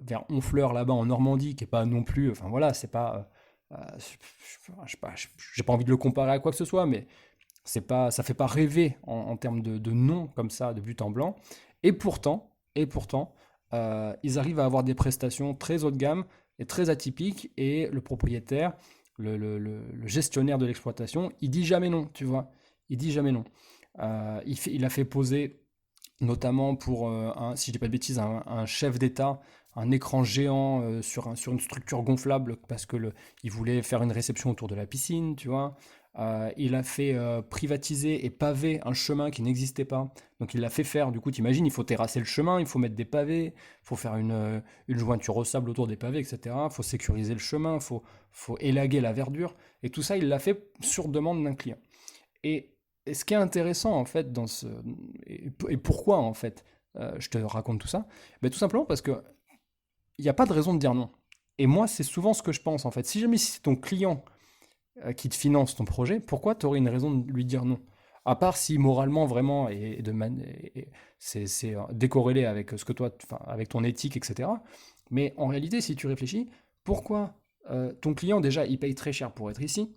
vers Honfleur là-bas en Normandie, qui est pas non plus, enfin voilà, c'est pas, je sais pas, j'ai pas envie de le comparer à quoi que ce soit, mais c'est pas, ça fait pas rêver en termes de noms comme ça, de but en blanc. Et pourtant, ils arrivent à avoir des prestations très haut de gamme et très atypiques, et le propriétaire, le gestionnaire de l'exploitation, il dit jamais non, tu vois, il dit jamais non. Il a fait poser notamment pour, si je dis pas de bêtises, un chef d'État, un écran géant sur une structure gonflable parce que il voulait faire une réception autour de la piscine, tu vois. Il a fait privatiser et paver un chemin qui n'existait pas. Donc il l'a fait faire, du coup, t'imagines, il faut terrasser le chemin, il faut mettre des pavés, il faut faire une jointure au sable autour des pavés, etc. Il faut sécuriser le chemin, faut élaguer la verdure. Et tout ça, il l'a fait sur demande d'un client. Et, et ce qui est intéressant, en fait, et pourquoi, en fait, je te raconte tout ça, ben, tout simplement parce que il n'y a pas de raison de dire non. Et moi, c'est souvent ce que je pense, en fait. Si jamais c'est ton client qui te finance ton projet, pourquoi tu aurais une raison de lui dire non? À part si moralement, vraiment, c'est décorrélé avec ce que toi, enfin, avec ton éthique, etc. Mais en réalité, si tu réfléchis, pourquoi ton client, déjà, il paye très cher pour être ici?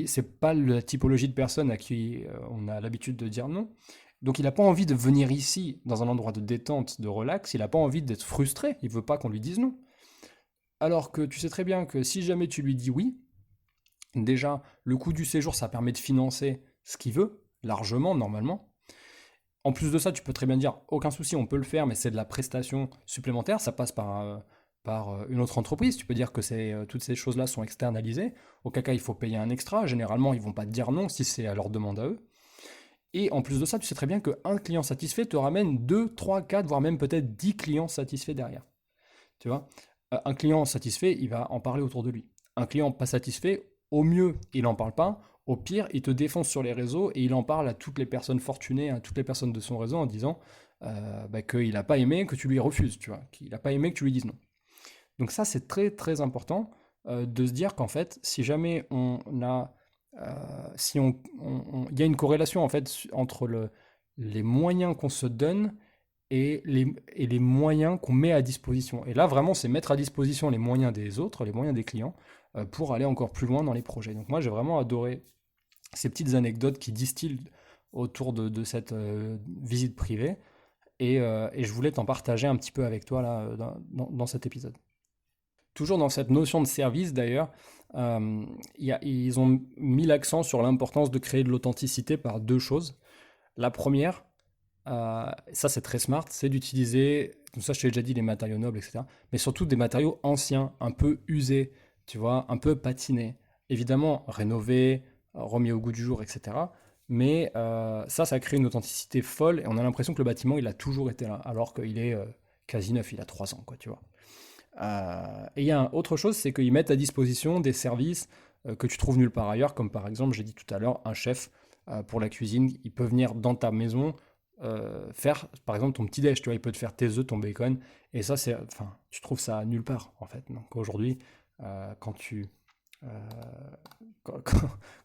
C'est pas la typologie de personne à qui on a l'habitude de dire non. Donc il n'a pas envie de venir ici dans un endroit de détente, de relax, il n'a pas envie d'être frustré, il veut pas qu'on lui dise non. Alors que tu sais très bien que si jamais tu lui dis oui, déjà le coût du séjour ça permet de financer ce qu'il veut, largement normalement. En plus de ça, tu peux très bien dire aucun souci, on peut le faire, mais c'est de la prestation supplémentaire, ça passe par une autre entreprise. Tu peux dire que toutes ces choses-là sont externalisées. Auquel cas, il faut payer un extra. Généralement, ils vont pas te dire non si c'est à leur demande à eux. Et en plus de ça, tu sais très bien qu'un client satisfait te ramène 2, 3, 4, voire même peut-être 10 clients satisfaits derrière. Tu vois. Un client satisfait, il va en parler autour de lui. Un client pas satisfait, au mieux, il n'en parle pas. Au pire, il te défonce sur les réseaux et il en parle à toutes les personnes fortunées, à toutes les personnes de son réseau en disant qu'il n'a pas aimé que tu lui refuses, tu vois, qu'il n'a pas aimé que tu lui dises non. Donc ça, c'est très très important de se dire qu'en fait, si jamais si il y a une corrélation en fait entre les moyens qu'on se donne et les moyens qu'on met à disposition. Et là, vraiment, c'est mettre à disposition les moyens des autres, les moyens des clients, pour aller encore plus loin dans les projets. Donc moi, j'ai vraiment adoré ces petites anecdotes qui distillent autour de cette visite privée. Et je voulais t'en partager un petit peu avec toi là, dans cet épisode. Toujours dans cette notion de service d'ailleurs, ils ont mis l'accent sur l'importance de créer de l'authenticité par deux choses. La première, ça c'est très smart, c'est d'utiliser, comme ça je t'ai déjà dit, les matériaux nobles, etc. Mais surtout des matériaux anciens, un peu usés, tu vois, un peu patinés. Évidemment, rénovés, remis au goût du jour, etc. Mais ça crée une authenticité folle et on a l'impression que le bâtiment il a toujours été là, alors qu'il est quasi neuf, il a 3 ans, quoi, tu vois. Et il y a autre chose, c'est qu'ils mettent à disposition des services que tu trouves nulle part ailleurs, comme par exemple, j'ai dit tout à l'heure, un chef pour la cuisine. Il peut venir dans ta maison faire, par exemple, ton petit déj, tu vois, il peut te faire tes œufs, ton bacon, et ça, enfin, tu trouves ça nulle part, en fait. Donc aujourd'hui, euh, quand tu, euh,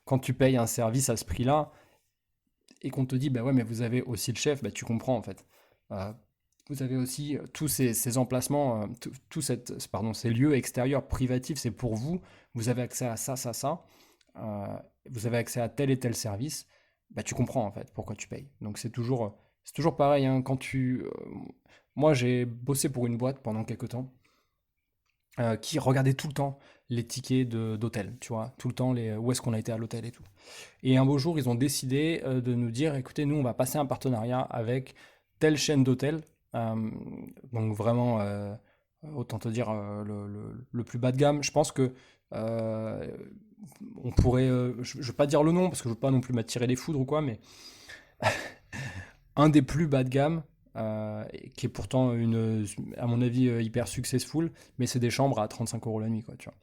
quand tu payes un service à ce prix-là, et qu'on te dit, bah ouais, mais vous avez aussi le chef, bah tu comprends, en fait. Euh, vous avez aussi tous ces emplacements, ces lieux extérieurs privatifs, c'est pour vous. Vous avez accès à ça, ça, ça. Vous avez accès à tel et tel service. Bah, tu comprends en fait pourquoi tu payes. Donc c'est toujours pareil. Hein, moi, j'ai bossé pour une boîte pendant quelques temps qui regardait tout le temps les tickets d'hôtel, tu vois, tout le temps où est-ce qu'on a été à l'hôtel et tout. Et un beau jour, ils ont décidé de nous dire, écoutez, nous, on va passer un partenariat avec telle chaîne d'hôtels Euh, donc vraiment, autant te dire le plus bas de gamme. Je pense que euh, on pourrait, je ne vais pas dire le nom parce que je veux pas non plus m'attirer les foudres ou quoi, mais un des plus bas de gamme, qui est pourtant à mon avis, hyper successful, mais c'est des chambres à 35 euros la nuit, quoi, tu vois.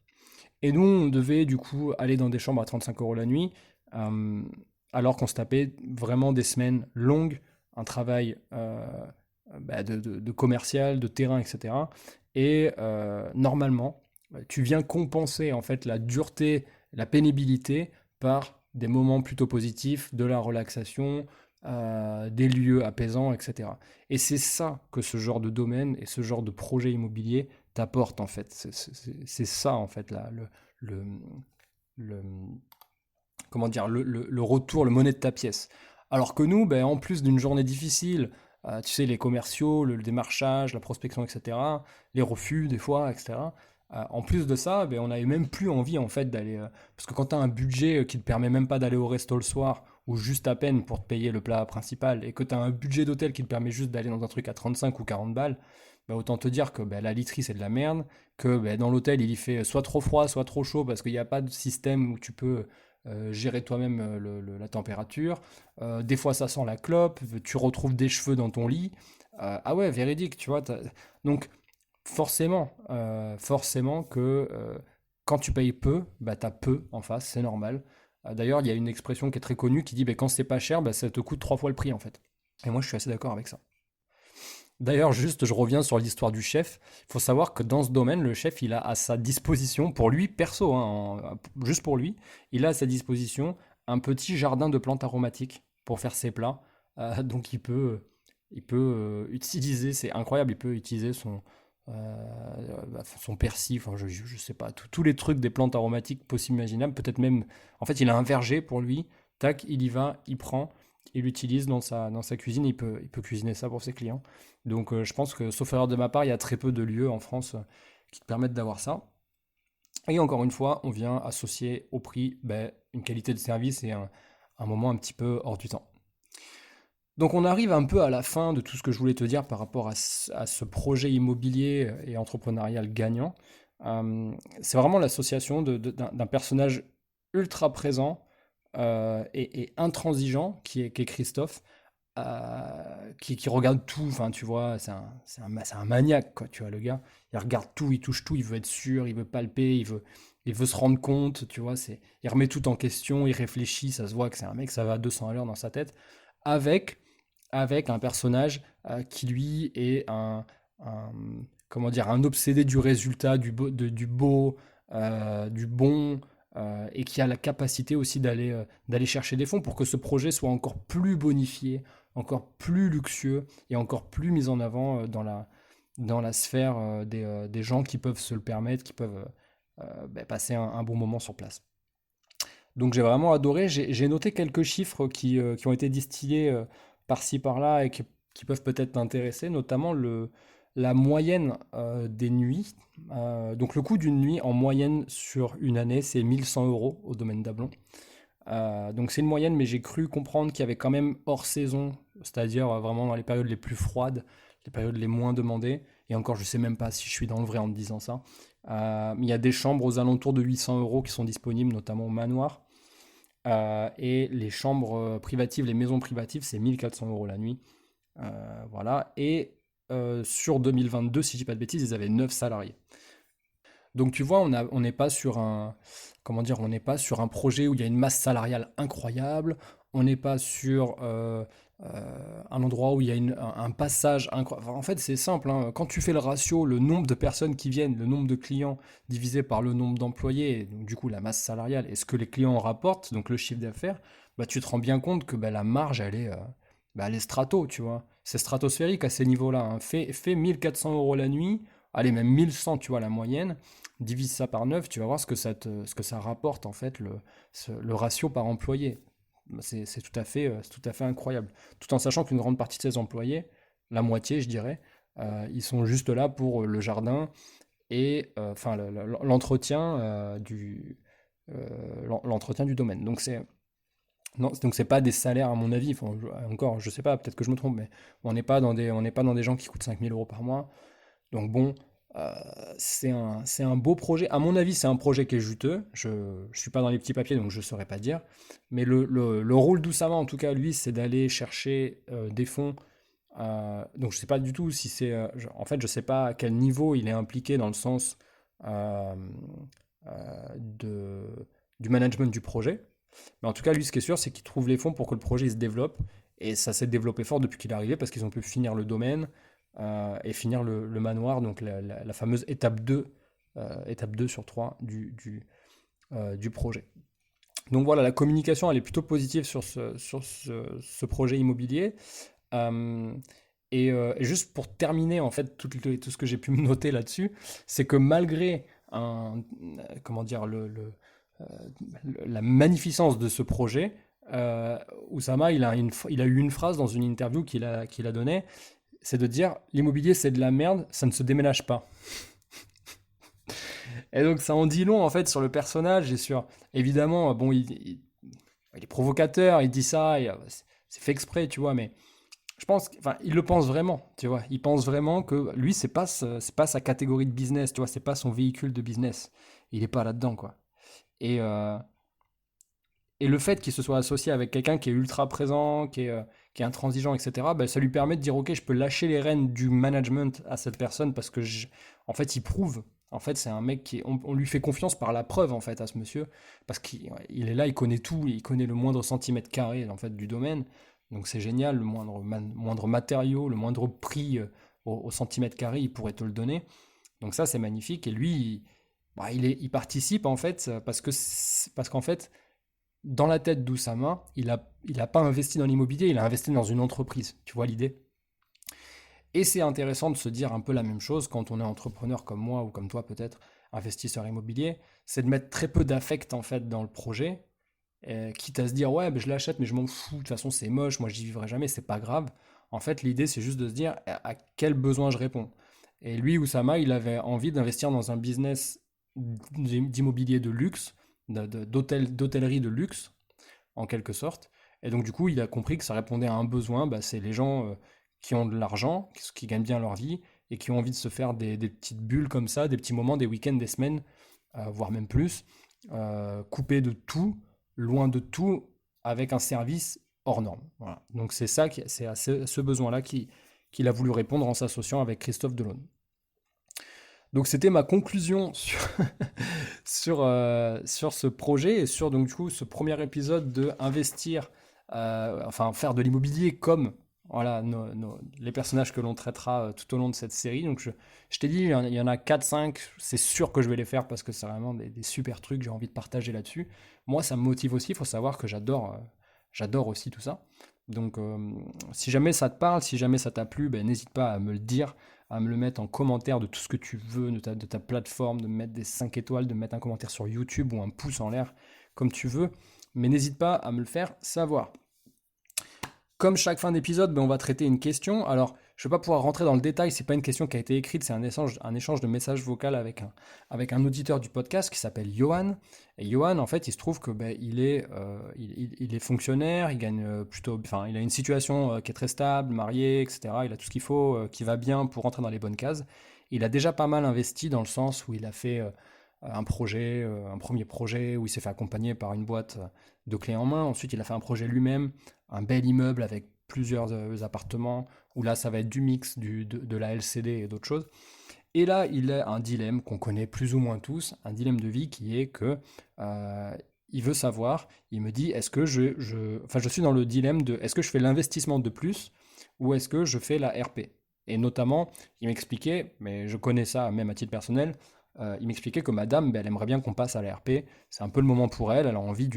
Et nous, on devait du coup aller dans des chambres à 35 euros la nuit, euh, alors qu'on se tapait vraiment des semaines longues, un travail de commercial, de terrain, etc. Et normalement, tu viens compenser en fait la dureté, la pénibilité par des moments plutôt positifs, de la relaxation, des lieux apaisants, etc. Et c'est ça que ce genre de domaine et ce genre de projet immobilier t'apporte en fait. C'est ça en fait là, le, le- comment dire, le retour, le monnaie de ta pièce. Alors que nous, ben, en plus d'une journée difficile, tu sais, les commerciaux, le démarchage, la prospection, etc., les refus des fois, etc. En plus de ça, ben, on n'avait même plus envie en fait d'aller. Parce que quand tu as un budget qui ne te permet même pas d'aller au resto le soir, ou juste à peine pour te payer le plat principal, et que tu as un budget d'hôtel qui te permet juste d'aller dans un truc à 35 ou 40 balles, ben, autant te dire que ben, la literie c'est de la merde, que ben, dans l'hôtel il y fait soit trop froid, soit trop chaud, parce qu'il n'y a pas de système où tu peux gérer toi-même la température. Des fois, ça sent la clope, tu retrouves des cheveux dans ton lit. Ah ouais, véridique, tu vois. Donc, forcément que quand tu payes peu, bah, tu as peu en face, c'est normal. D'ailleurs, il y a une expression qui est très connue qui dit bah, quand c'est pas cher, bah, ça te coûte 3 fois le prix en fait. Et moi, je suis assez d'accord avec ça. D'ailleurs, juste, je reviens sur l'histoire du chef. Il faut savoir que dans ce domaine, le chef, il a à sa disposition, pour lui, perso, hein, juste pour lui, il a à sa disposition un petit jardin de plantes aromatiques pour faire ses plats. Donc, il peut utiliser, c'est incroyable, il peut utiliser son persil, enfin, je sais pas, tous les trucs des plantes aromatiques possibles, imaginables. Peut-être même, en fait, il a un verger pour lui. Tac, il y va, il prend, il l'utilise dans sa cuisine. Il peut cuisiner ça pour ses clients. Donc je pense que, sauf erreur de ma part, il y a très peu de lieux en France qui te permettent d'avoir ça. Et encore une fois, on vient associer au prix ben, une qualité de service et un moment un petit peu hors du temps. Donc on arrive un peu à la fin de tout ce que je voulais te dire par rapport à ce projet immobilier et entrepreneurial gagnant. C'est vraiment l'association d'un personnage ultra présent et intransigeant qui est Christophe, qui regarde tout, enfin tu vois, c'est un maniaque quoi, tu vois, le gars, il regarde tout, il touche tout, il veut être sûr, il veut palper, il veut se rendre compte, tu vois, il remet tout en question, il réfléchit, ça se voit que c'est un mec, ça va à 200 à l'heure dans sa tête, avec, avec un personnage qui lui est un- comment dire, un obsédé du résultat, du bon, et qui a la capacité aussi d'aller chercher des fonds pour que ce projet soit encore plus bonifié, encore plus luxueux et encore plus mis en avant dans la sphère des gens qui peuvent se le permettre, qui peuvent ben, passer un bon moment sur place. Donc j'ai vraiment adoré. J'ai noté quelques chiffres qui ont été distillés par-ci par-là et qui peuvent peut-être t'intéresser, notamment la moyenne des nuits. Donc le coût d'une nuit en moyenne sur une année, c'est 1100 euros au domaine d'Ablon. Donc c'est une moyenne, mais j'ai cru comprendre qu'il y avait quand même hors saison, c'est-à-dire vraiment dans les périodes les plus froides, les périodes les moins demandées. Et encore, je sais même pas si je suis dans le vrai en te disant ça. Il y a des chambres aux alentours de 800 euros qui sont disponibles, notamment au manoir. Et les chambres privatives, les maisons privatives, c'est 1400 euros la nuit. Voilà. Et sur 2022, si je dis pas de bêtises, ils avaient 9 salariés. Donc tu vois, on n'est pas sur comment dire, on n'est pas sur un projet où il y a une masse salariale incroyable. On n'est pas sur un endroit où il y a un passage incroyable. En fait, c'est simple, hein. Quand tu fais le ratio, le nombre de personnes qui viennent, le nombre de clients divisé par le nombre d'employés, et donc du coup la masse salariale et ce que les clients rapportent, donc le chiffre d'affaires, bah, tu te rends bien compte que bah, la marge, elle est strato, tu vois. C'est stratosphérique à ces niveaux-là, hein. Fais 1400 euros la nuit, allez, même 1100, tu vois, la moyenne, divise ça par 9, tu vas voir ce que ça rapporte, en fait, le ratio par employé. C'est tout à fait incroyable. Tout en sachant qu'une grande partie de ces employés, la moitié, je dirais, ils sont juste là pour le jardin et enfin l'entretien du domaine. Donc Non, donc c'est pas des salaires à mon avis, enfin, encore, je sais pas, peut-être que je me trompe, mais on n'est pas dans des gens qui coûtent 5 000 € par mois. Donc bon, euh, c'est un beau projet. À mon avis, c'est un projet qui est juteux. Je ne suis pas dans les petits papiers, donc je ne saurais pas dire. Mais le rôle d'Oussama, en tout cas, lui, c'est d'aller chercher des fonds. Donc je ne sais pas du tout si c'est... en fait, je ne sais pas à quel niveau il est impliqué dans le sens euh, de, du management du projet. Mais en tout cas, lui, ce qui est sûr, c'est qu'il trouve les fonds pour que le projet il se développe. Et ça s'est développé fort depuis qu'il est arrivé parce qu'ils ont pu finir le domaine et finir le manoir, donc la fameuse étape 2 sur 3 du projet. Donc voilà, la communication, elle est plutôt positive sur ce projet immobilier. Euh, et juste pour terminer, en fait, tout ce que j'ai pu me noter là-dessus, c'est que malgré comment dire, euh, la magnificence de ce projet, Oussama, il a eu une phrase dans une interview qu'il a donnée, c'est de dire l'immobilier c'est de la merde, ça ne se déménage pas. Et donc ça en dit long en fait sur le personnage et sur évidemment bon il est provocateur, il dit ça, c'est fait exprès tu vois, mais je pense enfin il le pense vraiment, tu vois, il pense vraiment que lui c'est pas sa catégorie de business, tu vois, c'est pas son véhicule de business, il est pas là-dedans quoi. Et Et le fait qu'il se soit associé avec quelqu'un qui est ultra présent, qui est intransigeant, etc., ben, ça lui permet de dire, OK, je peux lâcher les rênes du management à cette personne parce que, en fait, il prouve. En fait, c'est un mec on lui fait confiance par la preuve, en fait, à ce monsieur, parce qu'il il est là, il connaît tout, il connaît le moindre centimètre carré, en fait, du domaine. Donc c'est génial, le moindre matériau, le moindre prix au centimètre carré, il pourrait te le donner. Donc ça, c'est magnifique. Et lui, bah, il participe, en fait, parce qu'en fait, dans la tête d'Oussama, il a pas investi dans l'immobilier, il a investi dans une entreprise. Tu vois l'idée? Et c'est intéressant de se dire un peu la même chose quand on est entrepreneur comme moi ou comme toi peut-être, investisseur immobilier, c'est de mettre très peu d'affect en fait dans le projet, quitte à se dire ouais, ben, je l'achète mais je m'en fous, de toute façon c'est moche, moi j'y vivrai jamais, c'est pas grave. En fait, l'idée c'est juste de se dire à quel besoin je réponds. Et lui, Oussama, il avait envie d'investir dans un business d'immobilier de luxe, d'hôtellerie de luxe, en quelque sorte. Et donc, du coup, il a compris que ça répondait à un besoin. Bah, c'est les gens qui ont de l'argent, qui gagnent bien leur vie et qui ont envie de se faire des petites bulles comme ça, des petits moments, des week-ends, des semaines, voire même plus, coupés de tout, loin de tout, avec un service hors norme. Voilà. Donc, c'est ça, c'est à ce besoin-là qu'il a voulu répondre en s'associant avec Christophe Delaune. Donc c'était ma conclusion sur ce projet et sur donc du coup ce premier épisode de investir, enfin faire de l'immobilier comme voilà les personnages que l'on traitera tout au long de cette série. Donc je t'ai dit, il y en a 4-5, c'est sûr que je vais les faire parce que c'est vraiment des super trucs, j'ai envie de partager là-dessus. Moi ça me motive aussi, il faut savoir que j'adore aussi tout ça. Donc si jamais ça te parle, si jamais ça t'a plu, ben, n'hésite pas à me le dire, à me le mettre en commentaire de tout ce que tu veux, de ta plateforme, de me mettre des 5 étoiles, de me mettre un commentaire sur YouTube ou un pouce en l'air, comme tu veux. Mais n'hésite pas à me le faire savoir. Comme chaque fin d'épisode, ben, on va traiter une question. Alors, je ne vais pas pouvoir rentrer dans le détail, c'est pas une question qui a été écrite, c'est un échange de messages vocaux avec un auditeur du podcast qui s'appelle Johan. Et Johan, en fait, il se trouve que ben, il est fonctionnaire, il gagne plutôt, enfin, il a une situation qui est très stable, marié, etc. Il a tout ce qu'il faut, qui va bien pour rentrer dans les bonnes cases. Il a déjà pas mal investi dans le sens où il a fait un premier projet où il s'est fait accompagner par une boîte de clés en main. Ensuite, il a fait un projet lui-même, un bel immeuble avec plusieurs appartements, où là, ça va être du mix, de la LCD et d'autres choses. Et là, il a un dilemme qu'on connaît plus ou moins tous, un dilemme de vie qui est que il veut savoir, il me dit, est-ce que enfin, je suis dans le dilemme de, est-ce que je fais l'investissement de plus ou est-ce que je fais la RP? Et notamment, il m'expliquait, mais je connais ça même à titre personnel, il m'expliquait que madame, ben, elle aimerait bien qu'on passe à la RP. C'est un peu le moment pour elle. Elle a envie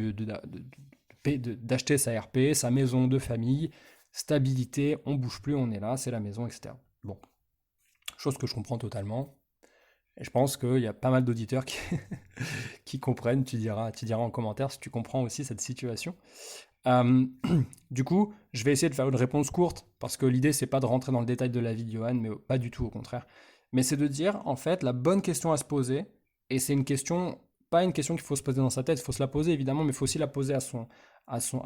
d'acheter sa RP, sa maison de famille, stabilité, on bouge plus, on est là, c'est la maison, etc. Bon, chose que je comprends totalement. Et je pense qu'il y a pas mal d'auditeurs qui comprennent. Tu diras en commentaire si tu comprends aussi cette situation. Euh, du coup, je vais essayer de faire une réponse courte parce que l'idée, c'est pas de rentrer dans le détail de la vie de Johan, mais pas du tout, au contraire. Mais c'est de dire, en fait, la bonne question à se poser, et c'est une question pas une question qu'il faut se poser dans sa tête, il faut se la poser évidemment, mais il faut aussi la poser à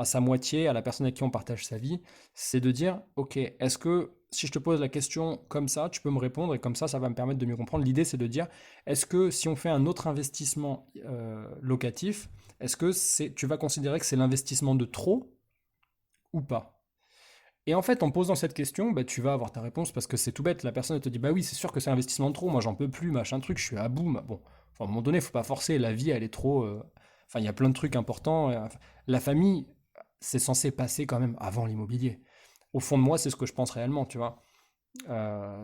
sa moitié, à la personne avec qui on partage sa vie. C'est de dire, ok, est-ce que si je te pose la question comme ça, tu peux me répondre et comme ça va me permettre de mieux comprendre. L'idée, c'est de dire, est-ce que si on fait un autre investissement locatif, est-ce que tu vas considérer que c'est l'investissement de trop ou pas? Et en fait, en posant cette question, bah, tu vas avoir ta réponse parce que c'est tout bête. La personne elle te dit, bah oui, c'est sûr que c'est un investissement de trop, moi j'en peux plus, machin truc, je suis à bout. Bon, enfin, à un moment donné, il faut pas forcer, la vie elle est trop. Enfin, il y a plein de trucs importants. La famille, c'est censé passer quand même avant l'immobilier. Au fond de moi, c'est ce que je pense réellement, tu vois.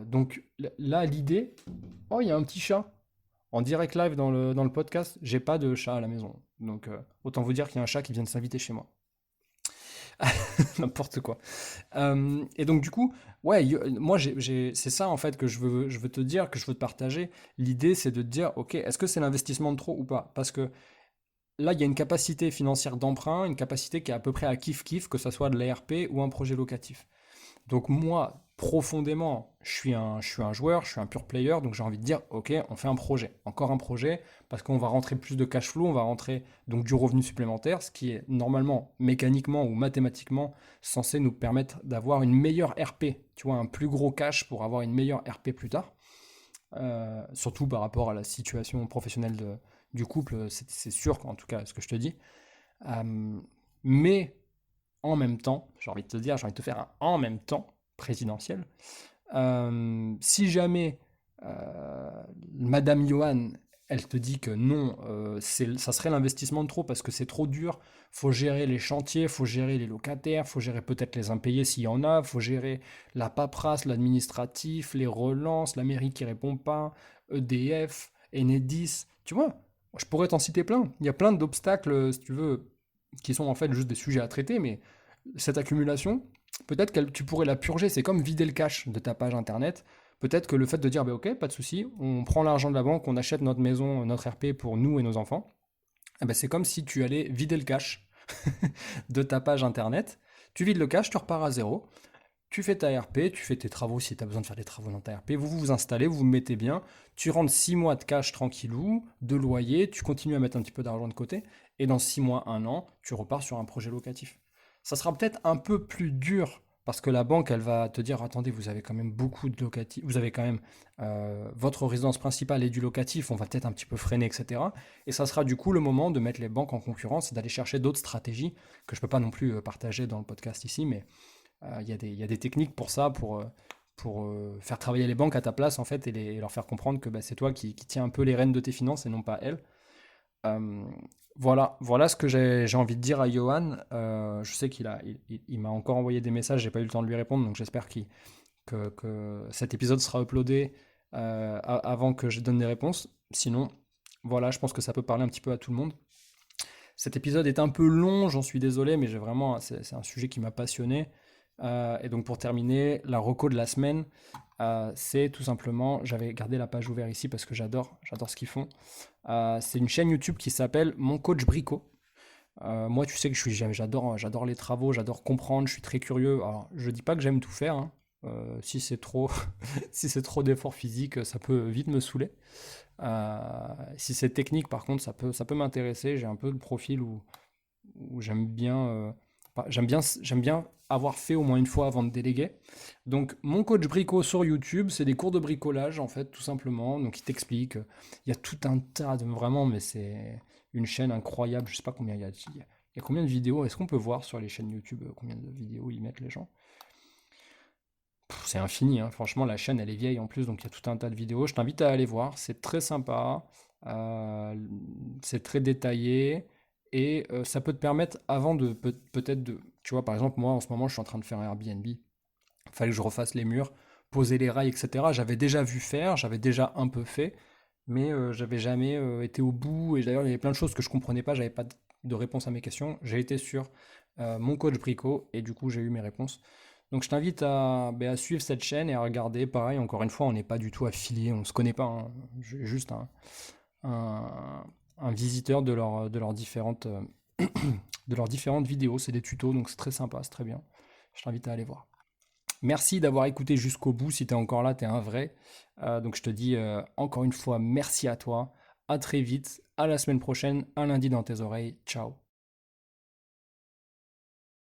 Donc là, l'idée. Oh, il y a un petit chat. En direct live dans le podcast, j'ai pas de chat à la maison. Donc autant vous dire qu'il y a un chat qui vient de s'inviter chez moi. N'importe quoi. Et donc du coup, ouais, moi c'est ça en fait que je veux te dire, que je veux te partager. L'idée c'est de te dire, ok, est-ce que c'est l'investissement de trop ou pas? Parce que là, il y a une capacité financière d'emprunt, une capacité qui est à peu près à kiff-kiff, que ce soit de l'ARP ou un projet locatif. Donc moi, profondément, je suis un joueur, je suis un pure player, donc j'ai envie de dire, ok, on fait un projet, encore un projet, parce qu'on va rentrer plus de cash flow, on va rentrer donc du revenu supplémentaire, ce qui est normalement, mécaniquement ou mathématiquement, censé nous permettre d'avoir une meilleure RP, tu vois, un plus gros cash pour avoir une meilleure RP plus tard. Surtout par rapport à la situation professionnelle du couple, c'est sûr, en tout cas, ce que je te dis. Euh, mais en même temps, j'ai envie de te dire, j'ai envie de te faire un en même temps présidentiel. Si jamais Madame Johan, elle te dit que non, ça serait l'investissement de trop parce que c'est trop dur, faut gérer les chantiers, faut gérer les locataires, faut gérer peut-être les impayés s'il y en a, faut gérer la paperasse, l'administratif, les relances, la mairie qui répond pas, EDF, Enedis, tu vois, je pourrais t'en citer plein. Il y a plein d'obstacles, si tu veux, qui sont en fait juste des sujets à traiter, mais cette accumulation, peut-être que tu pourrais la purger. C'est comme vider le cash de ta page internet. Peut-être que le fait de dire, bah, ok, pas de souci, on prend l'argent de la banque, on achète notre maison, notre RP pour nous et nos enfants. Eh ben, c'est comme si tu allais vider le cash de ta page internet. Tu vides le cash, tu repars à zéro. Tu fais ta RP, tu fais tes travaux si tu as besoin de faire des travaux dans ta RP, vous installez, vous vous mettez bien, tu rentres 6 mois de cash tranquillou, de loyer, tu continues à mettre un petit peu d'argent de côté, et dans 6 mois, un an, tu repars sur un projet locatif. Ça sera peut-être un peu plus dur, parce que la banque, elle va te dire, attendez, vous avez quand même beaucoup de locatifs, vous avez quand même votre résidence principale et du locatif, on va peut-être un petit peu freiner, etc. Et ça sera du coup le moment de mettre les banques en concurrence et d'aller chercher d'autres stratégies, que je ne peux pas non plus partager dans le podcast ici, mais il y a des techniques pour ça, pour faire travailler les banques à ta place, en fait, et leur faire comprendre que bah, c'est toi qui tiens un peu les rênes de tes finances et non pas elles. Euh, voilà ce que j'ai envie de dire à Johan. Je sais qu'il m'a encore envoyé des messages, j'ai pas eu le temps de lui répondre, donc j'espère que cet épisode sera uploadé avant que je donne des réponses. Sinon, voilà, je pense que ça peut parler un petit peu à tout le monde. Cet épisode est un peu long, j'en suis désolé, mais c'est un sujet qui m'a passionné. Et donc pour terminer, la reco de la semaine, c'est tout simplement, j'avais gardé la page ouverte ici parce que j'adore ce qu'ils font. C'est une chaîne YouTube qui s'appelle Mon Coach Brico. Moi, tu sais que j'adore les travaux, j'adore comprendre, je suis très curieux. Alors, je dis pas que j'aime tout faire, hein. Si c'est trop, si c'est trop d'efforts physiques, ça peut vite me saouler. Si c'est technique, par contre, ça peut m'intéresser. J'ai un peu le profil où j'aime bien avoir fait au moins une fois avant de déléguer. Donc, mon coach brico sur YouTube, c'est des cours de bricolage, en fait, tout simplement. Donc, il t'explique. Il y a tout un tas de. Vraiment, mais c'est une chaîne incroyable. Je sais pas combien il y a combien de vidéos. Est-ce qu'on peut voir sur les chaînes YouTube combien de vidéos ils mettent les gens? C'est infini, hein. Franchement, la chaîne, elle est vieille en plus, donc il y a tout un tas de vidéos. Je t'invite à aller voir, c'est très sympa, euh, c'est très détaillé, et ça peut te permettre, avant de peut-être de... Tu vois, par exemple, moi, en ce moment, je suis en train de faire un Airbnb. Il fallait que je refasse les murs, poser les rails, etc. J'avais déjà vu faire, j'avais déjà un peu fait, mais j'avais jamais été au bout, et d'ailleurs, il y avait plein de choses que je comprenais pas, j'avais pas de réponse à mes questions. J'ai été sur mon coach Brico, et du coup, j'ai eu mes réponses. Donc je t'invite à suivre cette chaîne et à regarder. Pareil, encore une fois, on n'est pas du tout affilié, on ne se connaît pas, hein. Je suis juste un- un visiteur de leurs différentes vidéos. C'est des tutos, donc c'est très sympa, c'est très bien. Je t'invite à aller voir. Merci d'avoir écouté jusqu'au bout. Si tu es encore là, tu es un vrai. Donc je te dis encore une fois, merci à toi. à très vite, à la semaine prochaine, un lundi dans tes oreilles. Ciao.